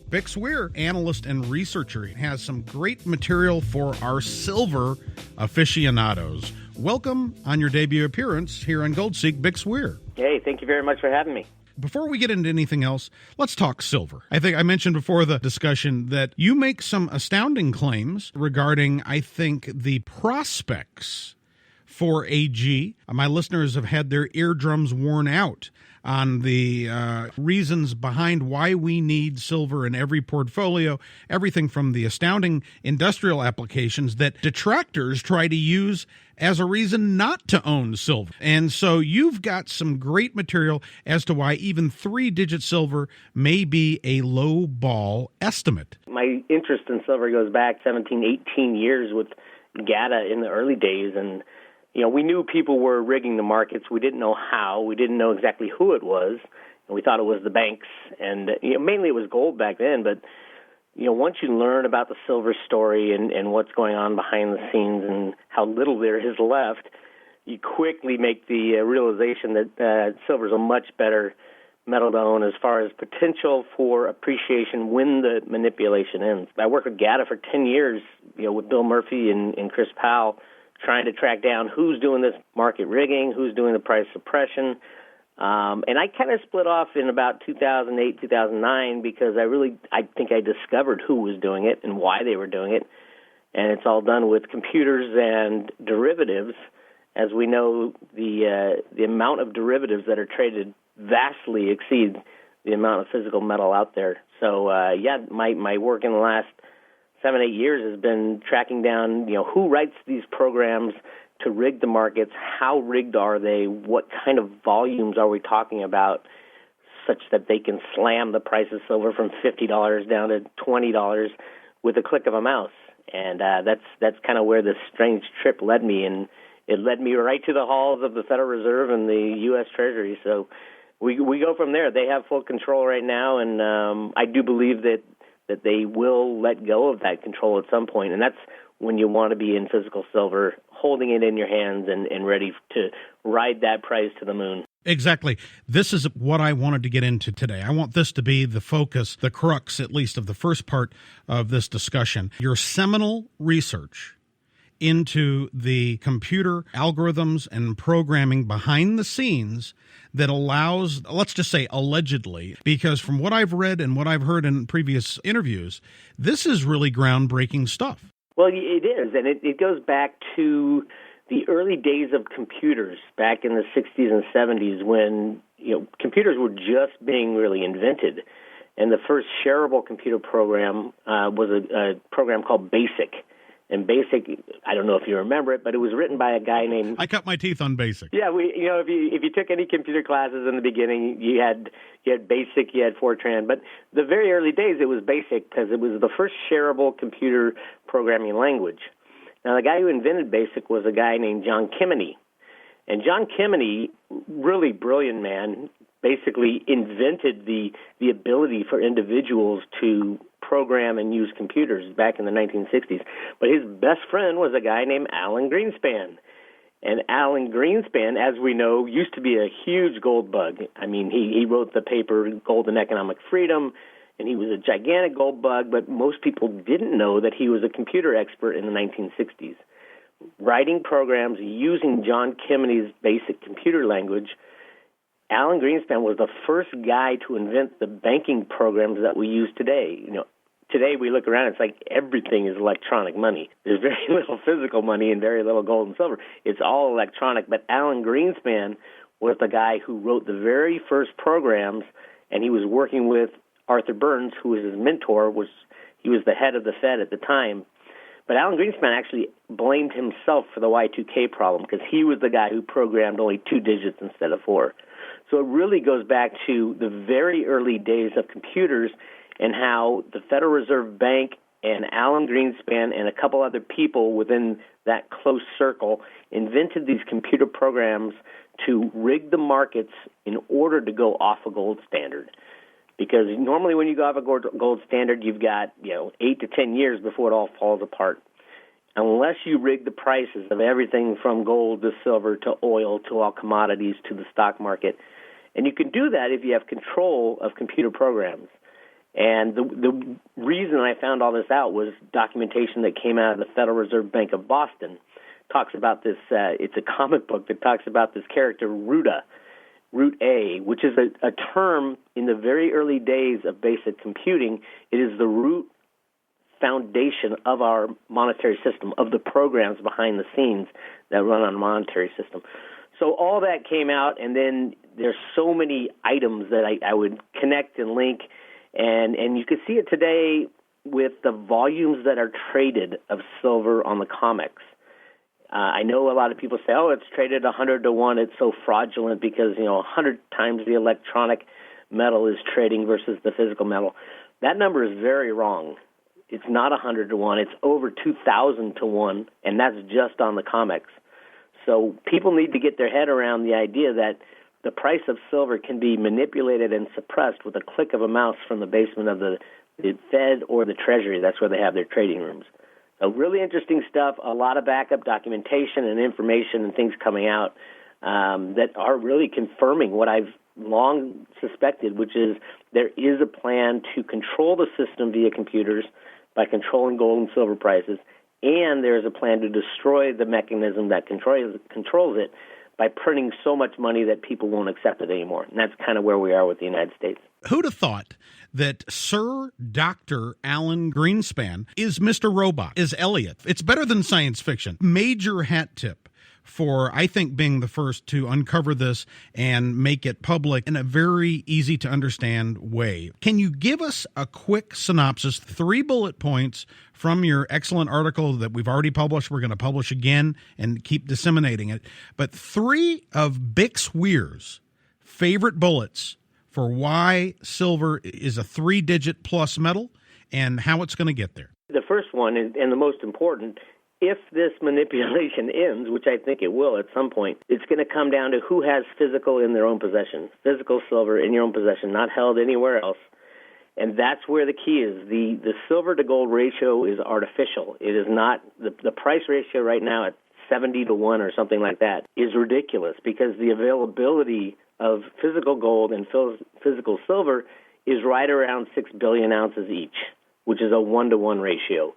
Bix Weir, analyst and researcher, has some great material for our silver aficionados. Welcome on your debut appearance here on Goldseek, Bix Weir. Hey, thank you very much for having me. Before we get into anything else, let's talk silver. I think I mentioned before the discussion that you make some astounding claims regarding, I think, the prospects for AG. My listeners have had their eardrums worn out on the reasons behind why we need silver in every portfolio, everything from the astounding industrial applications that detractors try to use as a reason not to own silver. And so you've got some great material as to why even 3-digit silver may be a low ball estimate. My interest in silver goes back 17, 18 years with GATA in the early days, and we knew people were rigging the markets. We didn't know how. We didn't know exactly who it was. And we thought it was the banks. And mainly it was gold back then. But, once you learn about the silver story and what's going on behind the scenes and how little there is left, you quickly make the realization that silver is a much better metal to own as far as potential for appreciation when the manipulation ends. I worked with GATA for 10 years, with Bill Murphy and Chris Powell, trying to track down who's doing this market rigging, who's doing the price suppression. And I kind of split off in about 2008, 2009 because I think I discovered who was doing it and why they were doing it. And it's all done with computers and derivatives. As we know, the amount of derivatives that are traded vastly exceeds the amount of physical metal out there. So, my work in the last 7-8 years has been tracking down, who writes these programs to rig the markets, how rigged are they, what kind of volumes are we talking about, such that they can slam the price of silver from $50 down to $20 with a click of a mouse. And that's kind of where this strange trip led me, and it led me right to the halls of the Federal Reserve and the U.S. Treasury. So we go from there. They have full control right now, and I do believe that they will let go of that control at some point, and that's when you want to be in physical silver, holding it in your hands and ready to ride that price to the moon. Exactly. This is what I wanted to get into today. I want this to be the focus, the crux, at least, of the first part of this discussion. Your seminal research into the computer algorithms and programming behind the scenes that allows, let's just say allegedly, because from what I've read and what I've heard in previous interviews, this is really groundbreaking stuff. Well, it is, and it goes back to the early days of computers back in the 60s and 70s when computers were just being really invented. And the first shareable computer program was a program called BASIC. And BASIC, I don't know if you remember it, but it was written by a guy named... I cut my teeth on BASIC. Yeah, if you took any computer classes in the beginning, you had BASIC, you had Fortran. But the very early days, it was BASIC because it was the first shareable computer programming language. Now, the guy who invented BASIC was a guy named John Kemeny. And John Kemeny, really brilliant man, basically invented the ability for individuals to program and use computers back in the 1960s. But his best friend was a guy named Alan Greenspan. And Alan Greenspan, as we know, used to be a huge gold bug. I mean, he wrote the paper Gold and Economic Freedom, and he was a gigantic gold bug, but most people didn't know that he was a computer expert in the 1960s. Writing programs using John Kemeny's basic computer language, Alan Greenspan was the first guy to invent the banking programs that we use today. Today we look around, it's like everything is electronic money. There's very little physical money and very little gold and silver. It's all electronic. But Alan Greenspan was the guy who wrote the very first programs, and he was working with Arthur Burns, who was his mentor. He was the head of the Fed at the time. But Alan Greenspan actually blamed himself for the Y2K problem because he was the guy who programmed only 2 digits instead of 4. So it really goes back to the very early days of computers and how the Federal Reserve Bank and Alan Greenspan and a couple other people within that close circle invented these computer programs to rig the markets in order to go off a gold standard. Because normally when you go off a gold standard, you've got 8 to 10 years before it all falls apart. Unless you rig the prices of everything from gold to silver to oil to all commodities to the stock market. And you can do that if you have control of computer programs. And the reason I found all this out was documentation that came out of the Federal Reserve Bank of Boston. Talks about this, it's a comic book that talks about this character, Root A, which is a term in the very early days of basic computing. It is the root foundation of our monetary system, of the programs behind the scenes that run on a monetary system. So all that came out, and then there's so many items that I would connect and link, and you can see it today with the volumes that are traded of silver on the COMEX. I know a lot of people say, oh, it's traded 100 to 1. It's so fraudulent because, 100 times the electronic metal is trading versus the physical metal. That number is very wrong. It's not 100 to 1. It's over 2,000 to 1, and that's just on the COMEX. So people need to get their head around the idea that the price of silver can be manipulated and suppressed with a click of a mouse from the basement of the Fed or the Treasury. That's where they have their trading rooms. So really interesting stuff, a lot of backup documentation and information and things coming out that are really confirming what I've long suspected, which is there is a plan to control the system via computers by controlling gold and silver prices, and there is a plan to destroy the mechanism that controls it by printing so much money that people won't accept it anymore. And that's kind of where we are with the United States. Who'd have thought that Sir Dr. Alan Greenspan is Mr. Robot, is Elliot? It's better than science fiction. Major hat tip for, I think, being the first to uncover this and make it public in a very easy-to-understand way. Can you give us a quick synopsis, 3 bullet points from your excellent article that we've already published, we're going to publish again and keep disseminating it, but 3 of Bix Weir's favorite bullets for why silver is a 3-digit plus metal and how it's going to get there? The first one, and the most important, if this manipulation ends, which I think it will at some point, it's going to come down to who has physical in their own possession, physical silver in your own possession, not held anywhere else. And that's where the key is. The silver to gold ratio is artificial. It is not, the price ratio right now at 70 to 1 or something like that is ridiculous because the availability of physical gold and physical silver is right around 6 billion ounces each, which is a 1-to-1 ratio.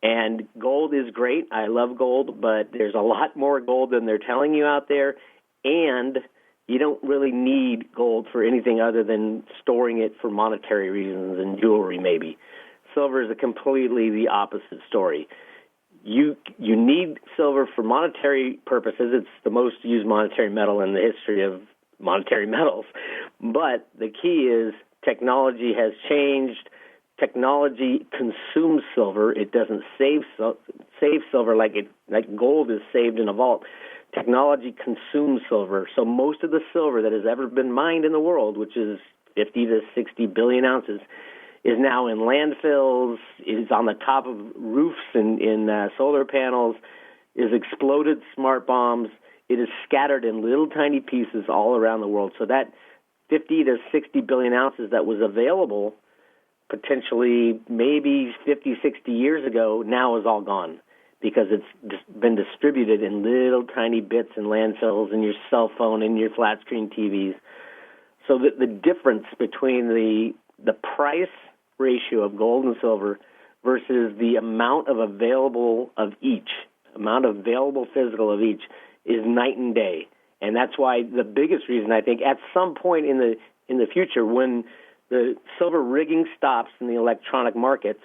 And gold is great. I love gold, but there's a lot more gold than they're telling you out there, and you don't really need gold for anything other than storing it for monetary reasons and jewelry maybe. Silver is completely the opposite story. You need silver for monetary purposes. It's the most used monetary metal in the history of monetary metals. But the key is technology has changed. Technology consumes silver. It doesn't save silver like gold is saved in a vault. Technology consumes silver. So most of the silver that has ever been mined in the world, which is 50 to 60 billion ounces, is now in landfills, is on the top of roofs in solar panels, is exploded smart bombs. It is scattered in little tiny pieces all around the world. So that 50 to 60 billion ounces that was available potentially maybe 50, 60 years ago now is all gone because it's been distributed in little tiny bits in landfills in your cell phone and your flat screen TVs. So the difference between the price ratio of gold and silver versus the amount of available physical of each is night and day. And that's why the biggest reason I think at some point in the future when the silver rigging stops in the electronic markets,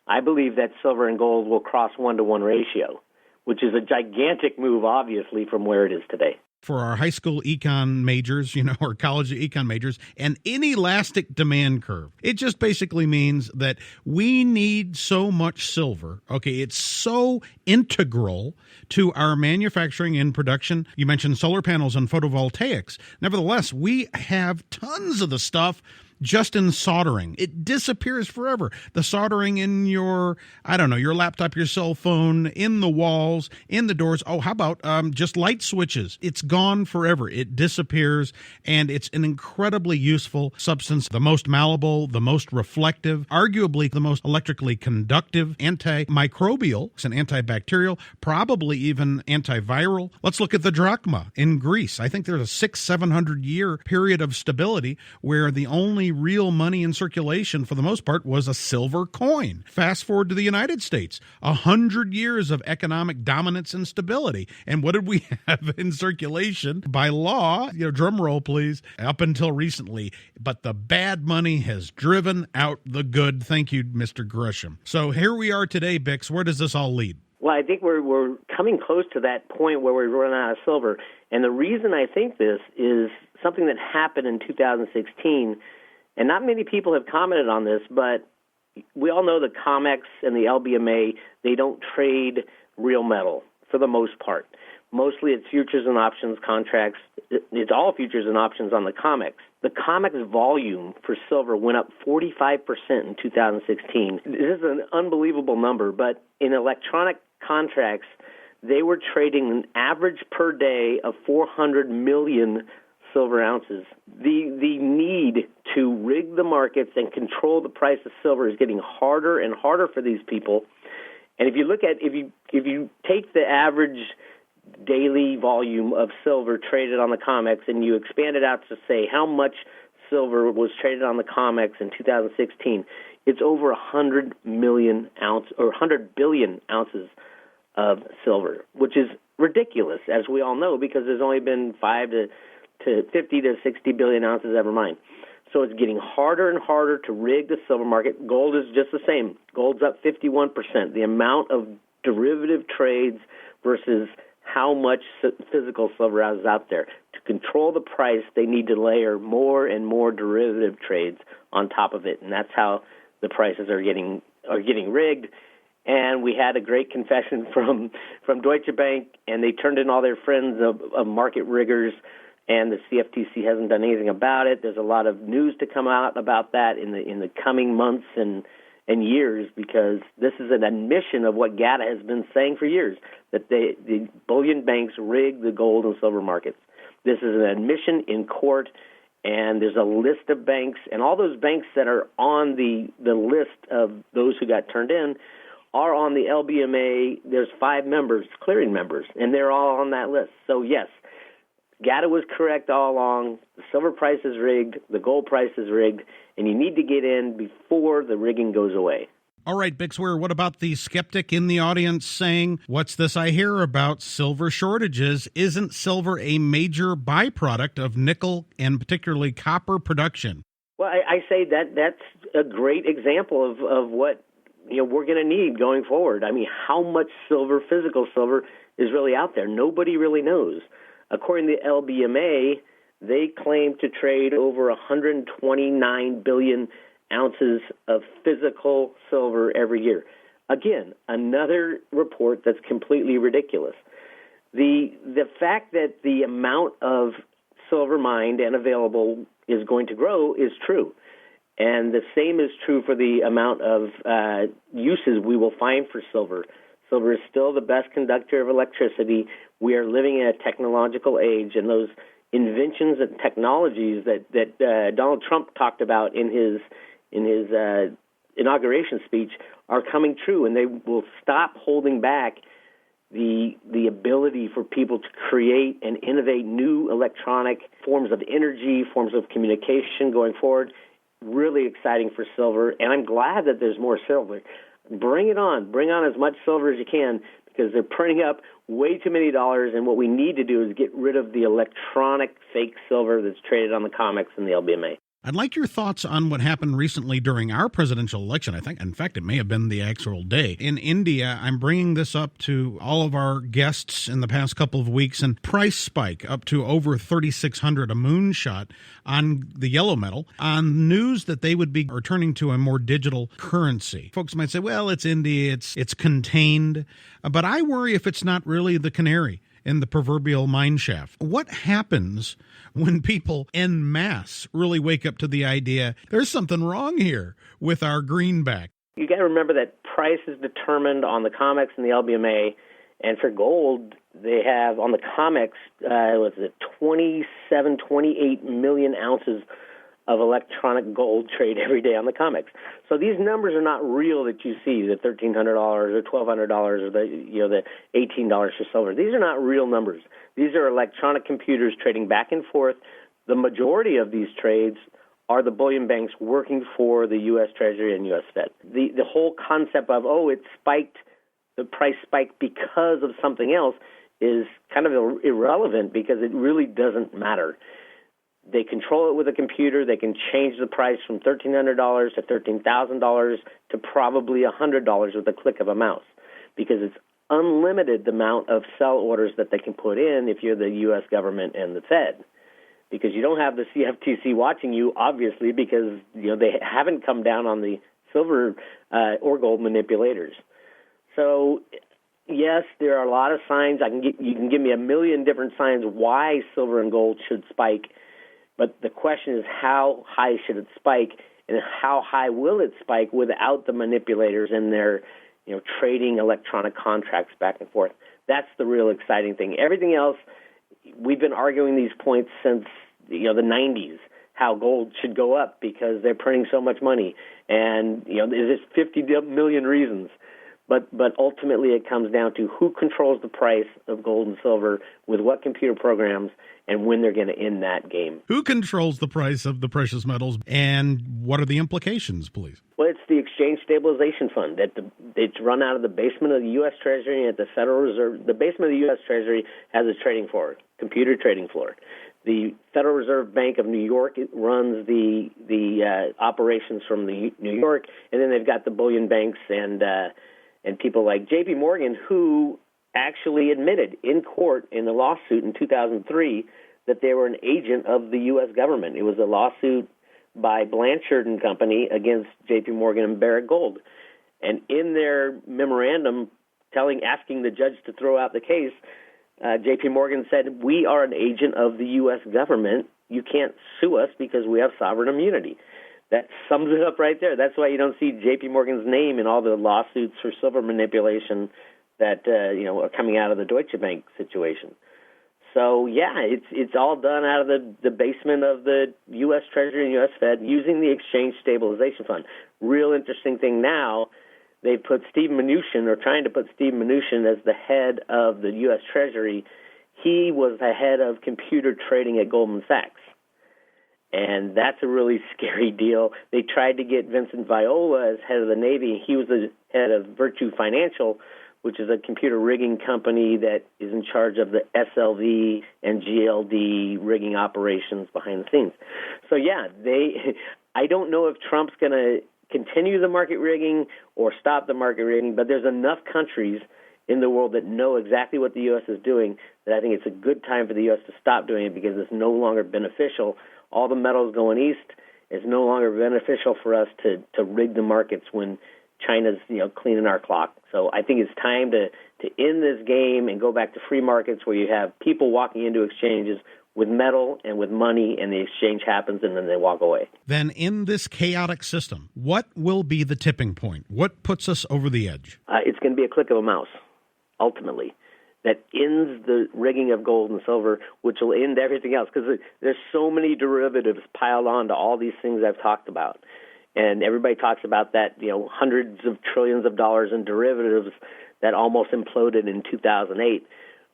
I believe that silver and gold will cross 1-to-1 ratio, which is a gigantic move, obviously, from where it is today. For our high school econ majors, or college econ majors, an inelastic demand curve. It just basically means that we need so much silver. Okay, it's so integral to our manufacturing and production. You mentioned solar panels and photovoltaics. Nevertheless, we have tons of the stuff just in soldering. It disappears forever. The soldering in your laptop, your cell phone, in the walls, in the doors. Oh, how about just light switches? It's gone forever. It disappears, and it's an incredibly useful substance, the most malleable, the most reflective, arguably the most electrically conductive, antimicrobial and antibacterial, probably even antiviral. Let's look at the drachma in Greece. I think there's a 700 year period of stability where the only real money in circulation for the most part was a silver coin. Fast forward to the United States, 100 years of economic dominance and stability. And what did we have in circulation by law? Drum roll, please. Up until recently. But the bad money has driven out the good. Thank you, Mr. Gresham. So here we are today, Bix. Where does this all lead? Well, I think we're coming close to that point where we're running out of silver. And the reason I think this is something that happened in 2016, and not many people have commented on this, but we all know the COMEX and the LBMA, they don't trade real metal for the most part. Mostly it's futures and options contracts. It's all futures and options on the COMEX. The COMEX volume for silver went up 45% in 2016. This is an unbelievable number, but in electronic contracts, they were trading an average per day of 400 million silver ounces. The need to rig the markets and control the price of silver is getting harder and harder for these people. And if you look at if you take the average daily volume of silver traded on the COMEX and you expand it out to say how much silver was traded on the COMEX in 2016, it's over 100 billion ounces of silver, which is ridiculous, as we all know, because there's only been 50 to 60 billion ounces ever mined. So it's getting harder and harder to rig the silver market. Gold is just the same. Gold's up 51%. The amount of derivative trades versus how much physical silver is out there. To control the price, they need to layer more and more derivative trades on top of it, and that's how the prices are getting rigged. And we had a great confession from Deutsche Bank, and they turned in all their friends of market riggers, and the CFTC hasn't done anything about it. There's a lot of news to come out about that in the coming months and years, because this is an admission of what GATA has been saying for years, that the bullion banks rig the gold and silver markets. This is an admission in court, and there's a list of banks, and all those banks that are on the list of those who got turned in are on the LBMA. There's 5 members, clearing members, and they're all on that list. So, yes, GATA was correct all along. The silver price is rigged, the gold price is rigged, and you need to get in before the rigging goes away. All right, Bix Weir, what about the skeptic in the audience saying, what's this I hear about silver shortages? Isn't silver a major byproduct of nickel and particularly copper production? Well, I say that's a great example of what we're going to need going forward. I mean, how much silver, physical silver, is really out there? Nobody really knows. According to LBMA, they claim to trade over 129 billion ounces of physical silver every year. Again, another report that's completely ridiculous. The fact that the amount of silver mined and available is going to grow is true. And the same is true for the amount of uses we will find for silver. Silver is still the best conductor of electricity. We are living in a technological age, and those inventions and technologies that Donald Trump talked about in his inauguration speech are coming true, and they will stop holding back the ability for people to create and innovate new electronic forms of energy, forms of communication going forward. Really exciting for silver, and I'm glad that there's more silver. Bring it on. Bring on as much silver as you can, because they're printing up way too many dollars, and what we need to do is get rid of the electronic fake silver that's traded on the COMEX and the LBMA. I'd like your thoughts on what happened recently during our presidential election. I think, in fact, it may have been the actual day. In India, I'm bringing this up to all of our guests in the past couple of weeks, and price spike up to over 3,600, a moonshot on the yellow metal, on news that they would be returning to a more digital currency. Folks might say, well, it's India, it's contained, but I worry if it's not really the canary in the proverbial mine shaft. What happens when people en masse really wake up to the idea there's something wrong here with our greenback? You got to remember that price is determined on the COMEX and the LBMA, and for gold, they have on the COMEX, 28 million ounces of electronic gold trade every day on the COMEX. So these numbers are not real that you see, the $1,300 or $1,200 or the $18 for silver. These are not real numbers. These are electronic computers trading back and forth. The majority of these trades are the bullion banks working for the U.S. Treasury and U.S. Fed. The whole concept of, it spiked, the price spiked because of something else is kind of irrelevant because it really doesn't matter. They control it with a computer. They can change the price from $1,300 to $13,000 to probably $100 with a click of a mouse because it's unlimited the amount of sell orders that they can put in if you're the U.S. government and the Fed. Because you don't have the CFTC watching you, obviously, because they haven't come down on the silver or gold manipulators. So, yes, there are a lot of signs. You can give me a million different signs why silver and gold should spike. But the question is, how high should it spike, and how high will it spike without the manipulators and their, trading electronic contracts back and forth? That's the real exciting thing. Everything else, we've been arguing these points since the 90s, how gold should go up because they're printing so much money, and there's 50 million reasons. But ultimately, it comes down to who controls the price of gold and silver with what computer programs and when they're going to end that game. Who controls the price of the precious metals, and what are the implications, please? Well, it's the Exchange Stabilization Fund. It's run out of the basement of the U.S. Treasury at the Federal Reserve. The basement of the U.S. Treasury has a trading floor, computer trading floor. The Federal Reserve Bank of New York runs the operations from New York, and then they've got the bullion banks and people like J.P. Morgan, who actually admitted in court in the lawsuit in 2003 that they were an agent of the U.S. government. It was a lawsuit by Blanchard and Company against J.P. Morgan and Barrick Gold. And in their memorandum asking the judge to throw out the case, J.P. Morgan said, we are an agent of the U.S. government. You can't sue us because we have sovereign immunity. That sums it up right there. That's why you don't see J.P. Morgan's name in all the lawsuits for silver manipulation that are coming out of the Deutsche Bank situation. So, yeah, it's all done out of the basement of the U.S. Treasury and U.S. Fed using the Exchange Stabilization Fund. Real interesting thing now, they put Steve Mnuchin, or trying to put Steve Mnuchin as the head of the U.S. Treasury. He was the head of computer trading at Goldman Sachs. And that's a really scary deal. They tried to get Vincent Viola as head of the Navy. He was the head of Virtue Financial, which is a computer rigging company that is in charge of the SLV and GLD rigging operations behind the scenes. So, yeah, I don't know if Trump's going to continue the market rigging or stop the market rigging, but there's enough countries in the world that know exactly what the U.S. is doing that I think it's a good time for the U.S. to stop doing it because it's no longer beneficial. All the metals going east. It's no longer beneficial for us to rig the markets when China's cleaning our clock. So I think it's time to end this game and go back to free markets where you have people walking into exchanges with metal and with money, and the exchange happens, and then they walk away. Then in this chaotic system, what will be the tipping point? What puts us over the edge? It's going to be a click of a mouse, ultimately, that ends the rigging of gold and silver, which will end everything else, because there's so many derivatives piled on to all these things I've talked about. And everybody talks about that, hundreds of trillions of dollars in derivatives that almost imploded in 2008.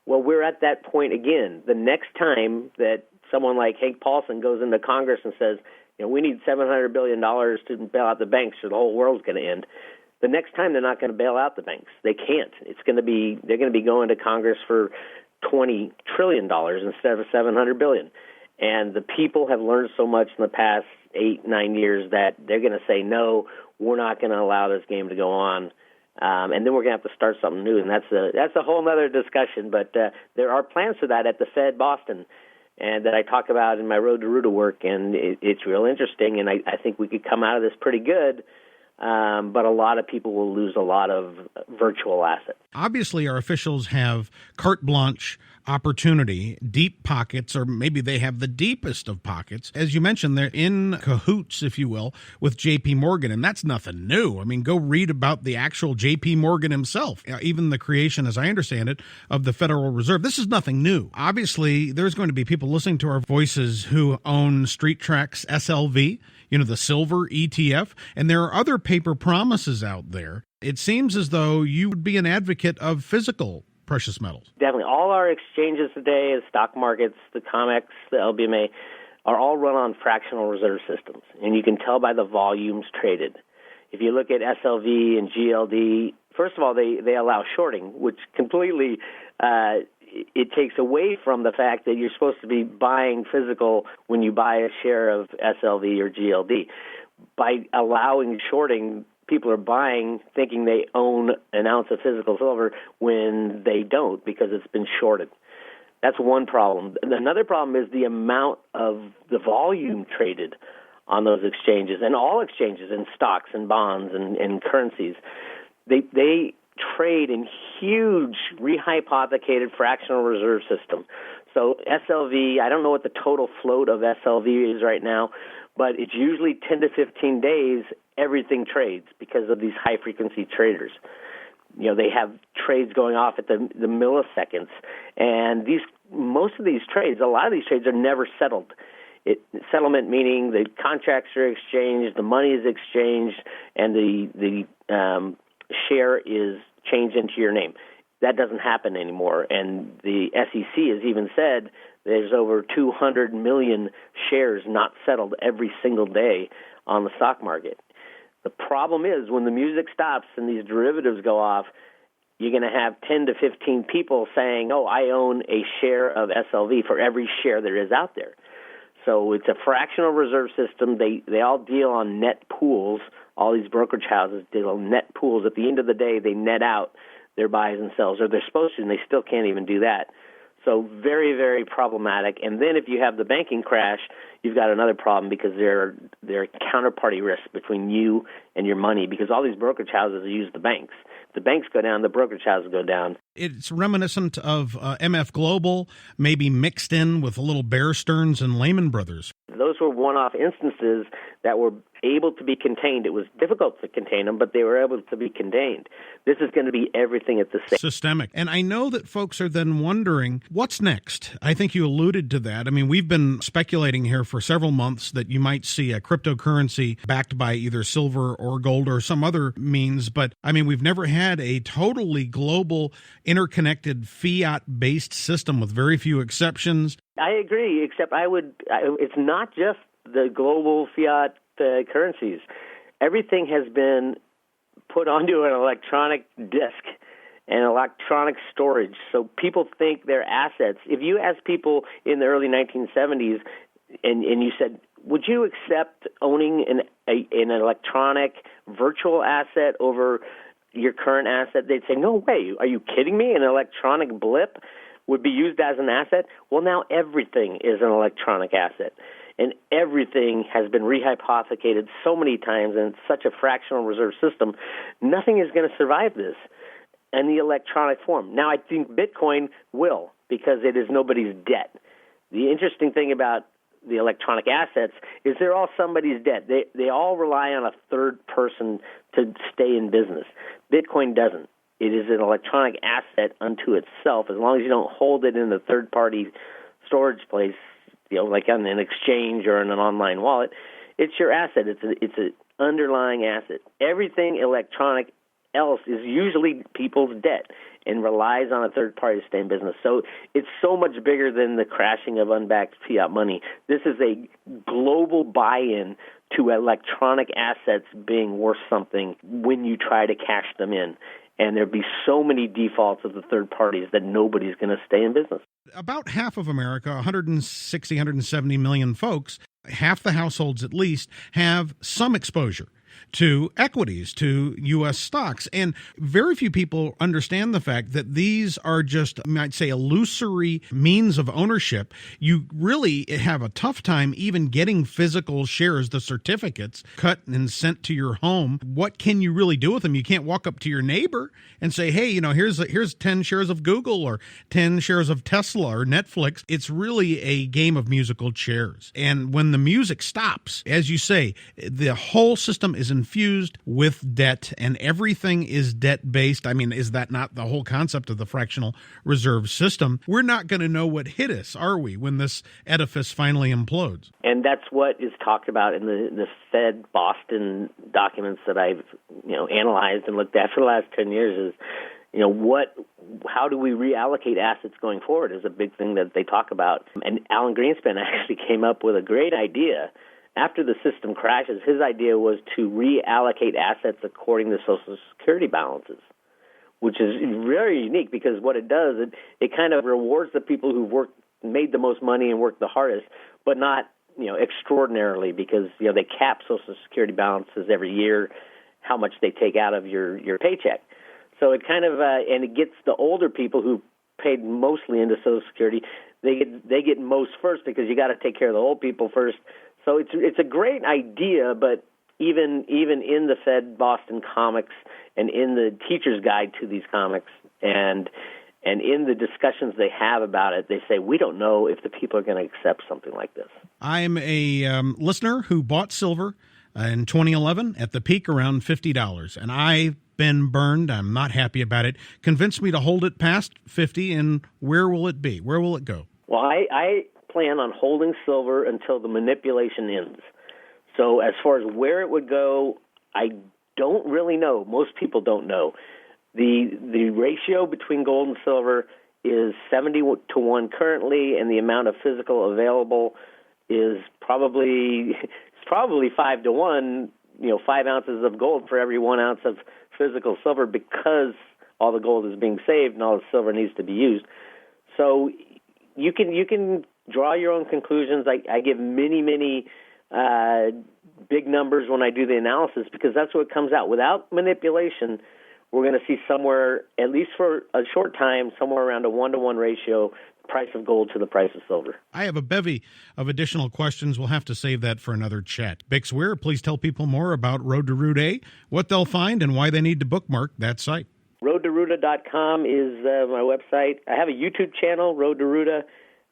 Well, we're at that point again. The next time that someone like Hank Paulson goes into Congress and says, we need $700 billion to bail out the banks or the whole world's going to end, the next time they're not going to bail out the banks. They can't. They're going to be going to Congress for $20 trillion instead of $700 billion. And the people have learned so much in the past 8-9 years that they're going to say, no, we're not going to allow this game to go on. And then we're going to have to start something new. And that's a whole other discussion. But there are plans for that at the Fed Boston, and that I talk about in my Road to Ruta work. And it's real interesting. And I think we could come out of this pretty good. But a lot of people will lose a lot of virtual assets. Obviously, our officials have carte blanche opportunity, deep pockets, or maybe they have the deepest of pockets. As you mentioned, they're in cahoots, if you will, with J.P. Morgan, and that's nothing new. I mean, go read about the actual J.P. Morgan himself, even the creation, as I understand it, of the Federal Reserve. This is nothing new. Obviously, there's going to be people listening to our voices who own Street Track's SLV, the silver ETF, and there are other paper promises out there. It seems as though you would be an advocate of physical precious metals. Definitely. All our exchanges today, the stock markets, the COMEX, the LBMA, are all run on fractional reserve systems, and you can tell by the volumes traded. If you look at SLV and GLD, first of all, they allow shorting, which completely it takes away from the fact that you're supposed to be buying physical when you buy a share of SLV or GLD. By allowing shorting, people are buying thinking they own an ounce of physical silver when they don't because it's been shorted. That's one problem. Another problem is the amount of the volume traded on those exchanges, and all exchanges in stocks and bonds and currencies. They trade in huge rehypothecated fractional reserve system. So SLV, I don't know what the total float of SLV is right now, but it's usually 10 to 15 days everything trades because of these high-frequency traders. They have trades going off at the milliseconds, and most of these trades, a lot of these trades are never settled. Settlement meaning the contracts are exchanged, the money is exchanged, and the share is changed into your name. That doesn't happen anymore, and the SEC has even said there's over 200 million shares not settled every single day on the stock market. The problem is when the music stops and these derivatives go off, you're going to have 10 to 15 people saying, oh, I own a share of SLV for every share there is out there. So it's a fractional reserve system. They all deal on net pools. All these brokerage houses deal on net pools. At the end of the day, they net out their buys and sells, or they're supposed to, and they still can't even do that. So very, very problematic. And then if you have the banking crash, you've got another problem because there are counterparty risks between you and your money because all these brokerage houses use the banks. The banks go down, the brokerage houses go down. It's reminiscent of MF Global, maybe mixed in with a little Bear Stearns and Lehman Brothers. Those were one-off instances that were able to be contained. It was difficult to contain them, but they were able to be contained. This is going to be everything at the same. Systemic. And I know that folks are then wondering, what's next? I think you alluded to that. I mean, we've been speculating here for several months that you might see a cryptocurrency backed by either silver or gold or some other means. But, I mean, we've never had a totally global, interconnected, fiat-based system with very few exceptions. I agree, except it's not just the global fiat currencies. Everything has been put onto an electronic disk and electronic storage. So people think they're assets. If you ask people in the early 1970s and you said, would you accept owning an electronic virtual asset over your current asset? They'd say, no way. Are you kidding me? An electronic blip would be used as an asset? Well, now everything is an electronic asset. And everything has been rehypothecated so many times in such a fractional reserve system, nothing is going to survive this in the electronic form. Now, I think Bitcoin will because it is nobody's debt. The interesting thing about the electronic assets is they're all somebody's debt. They all rely on a third person to stay in business. Bitcoin doesn't. It is an electronic asset unto itself. As long as you don't hold it in a third-party storage place, like on an exchange or in an online wallet, it's your asset. It's an underlying asset. Everything electronic else is usually people's debt and relies on a third party to stay in business. So it's so much bigger than the crashing of unbacked fiat money. This is a global buy-in to electronic assets being worth something when you try to cash them in. And there'd be so many defaults of the third parties that nobody's going to stay in business. About half of America, 160, 170 million folks, half the households at least, have some exposure to equities, to U.S. stocks. And very few people understand the fact that these are just, I might say, illusory means of ownership. You really have a tough time even getting physical shares, the certificates, cut and sent to your home. What can you really do with them? You can't walk up to your neighbor and say, hey, here's 10 shares of Google or 10 shares of Tesla or Netflix. It's really a game of musical chairs. And when the music stops, as you say, the whole system is infused with debt, and everything is debt-based. I mean, is that not the whole concept of the fractional reserve system? We're not going to know what hit us, are we, when this edifice finally implodes? And that's what is talked about in the Fed Boston documents that I've analyzed and looked at for the last 10 years. Is how do we reallocate assets going forward is a big thing that they talk about. And Alan Greenspan actually came up with a great idea. After the system crashes, his idea was to reallocate assets according to Social Security balances, which is very unique because what it does, it kind of rewards the people who've made the most money and worked the hardest, but not extraordinarily because they cap Social Security balances every year, how much they take out of your paycheck. So it kind of and it gets the older people who paid mostly into Social Security, they get most first because you got to take care of the old people first. So it's a great idea, but even in the Fed Boston comics and in the teacher's guide to these comics and in the discussions they have about it, they say, we don't know if the people are going to accept something like this. I'm a listener who bought silver in 2011 at the peak around $50, and I've been burned. I'm not happy about it. Convinced me to hold it past 50, and where will it be? Where will it go? Well, I plan on holding silver until the manipulation ends. So as far as where it would go, I don't really know. Most people don't know. The ratio between gold and silver is 70 to 1 currently, and the amount of physical available is probably 5 to 1, 5 ounces of gold for every 1 ounce of physical silver because all the gold is being saved and all the silver needs to be used. So you can draw your own conclusions. I give many big numbers when I do the analysis because that's what comes out. Without manipulation, we're going to see somewhere, at least for a short time, somewhere around a 1-to-1 ratio, price of gold to the price of silver. I have a bevy of additional questions. We'll have to save that for another chat. Bix Weir, please tell people more about Road to Route A, what they'll find, and why they need to bookmark that site. RoadToRuta.com is my website. I have a YouTube channel, Road to Ruta,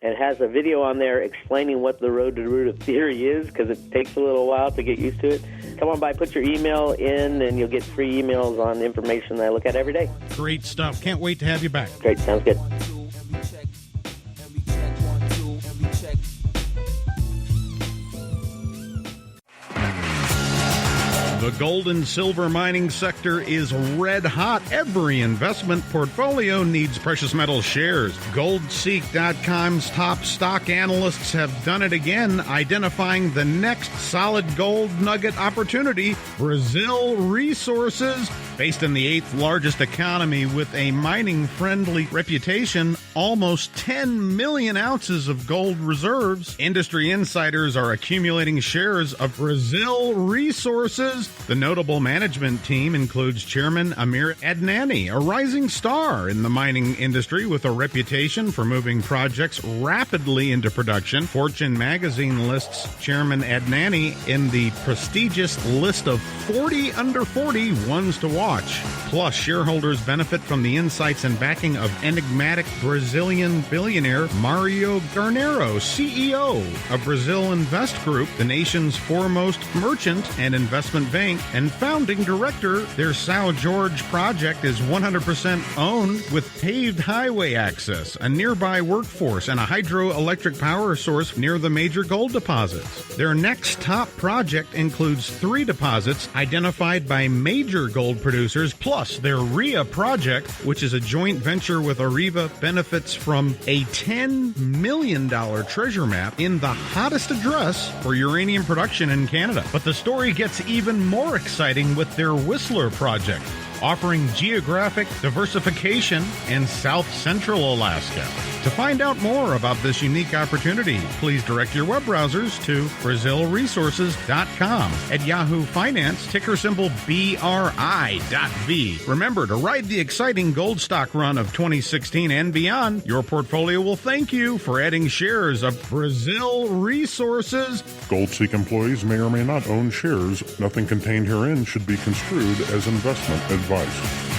and it has a video on there explaining what the Road to Ruta theory is because it takes a little while to get used to it. Come on by, put your email in, and you'll get free emails on information that I look at every day. Great stuff. Can't wait to have you back. Great. Sounds good. The gold and silver mining sector is red hot. Every investment portfolio needs precious metal shares. Goldseek.com's top stock analysts have done it again, identifying the next solid gold nugget opportunity, Brazil Resources. Based in the 8th largest economy with a mining-friendly reputation, almost 10 million ounces of gold reserves. Industry insiders are accumulating shares of Brazil Resources. The notable management team includes Chairman Amir Adnani, a rising star in the mining industry with a reputation for moving projects rapidly into production. Fortune magazine lists Chairman Adnani in the prestigious list of 40 under 40 ones to watch. Plus, shareholders benefit from the insights and backing of enigmatic Brazilian billionaire Mario Garnero, CEO of Brazil Invest Group, the nation's foremost merchant and investment bank, and founding director. Their São Jorge project is 100% owned with paved highway access, a nearby workforce, and a hydroelectric power source near the major gold deposits. Their next top project includes 3 deposits identified by major gold producers, plus their RIA project, which is a joint venture with Areva, benefits from a $10 million treasure map in the hottest address for uranium production in Canada. But the story gets even more exciting with their Whistler project, offering geographic diversification in South Central Alaska. To find out more about this unique opportunity, please direct your web browsers to BrazilResources.com. At Yahoo Finance, ticker symbol BRI.V. Remember to ride the exciting gold stock run of 2016 and beyond. Your portfolio will thank you for adding shares of Brazil Resources. Goldseek employees may or may not own shares. Nothing contained herein should be construed as investment advice.